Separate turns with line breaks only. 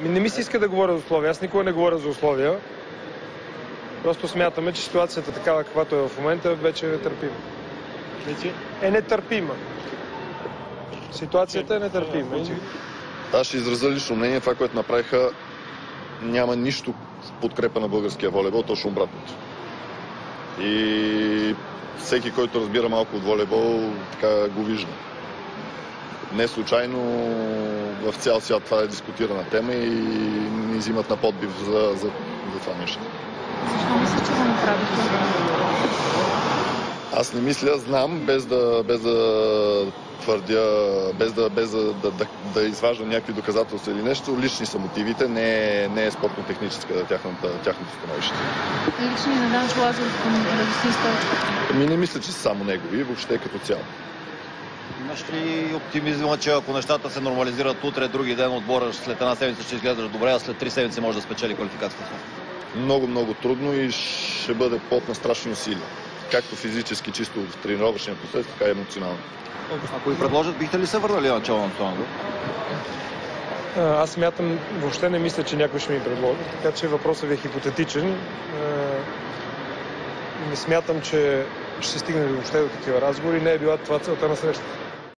Не ми се иска да говоря за условия. Аз никога не говоря за условия. Просто смятаме, че ситуацията такава, каквато е в момента, вече е нетърпима. Е нетърпима. Ситуацията е нетърпима.
Аз ще изразя лично мнение. Това, което направиха, няма нищо в подкрепа на българския волейбол, точно обратното. И всеки, който разбира малко от волейбол, така го вижда. Не случайно в цял свят това е дискутирана тема и ни взимат на подбив за това нещо.
Защо мисля, че го направихте?
Аз не мисля, знам, без да твърдя, без да изваждам някакви доказателства или нещо. Лични са мотивите, не е спортно-техническа тяхното становище.
Лични на Данчо Лазаров към Радостин Стойчев?
Не мисля, че са само негови, въобще като цяло.
Имаш ли оптимизма, че ако нещата се нормализират утре, други ден, отбора след една седмица ще изглеждаш добре, а след 3 седмици може да спечели квалификацията?
Много, много трудно и ще бъде плод на страшни усилия. Както физически, чисто в тренировъчния процес, така и емоционално.
Ако ви предложат, бихте ли се върнали начало на това?
Аз смятам, въобще не мисля, че някой ще ми предложи, така че въпросът ви е хипотетичен. Не смятам, че ще стигне въобще до такива разговори. Не е била това целта на срещата.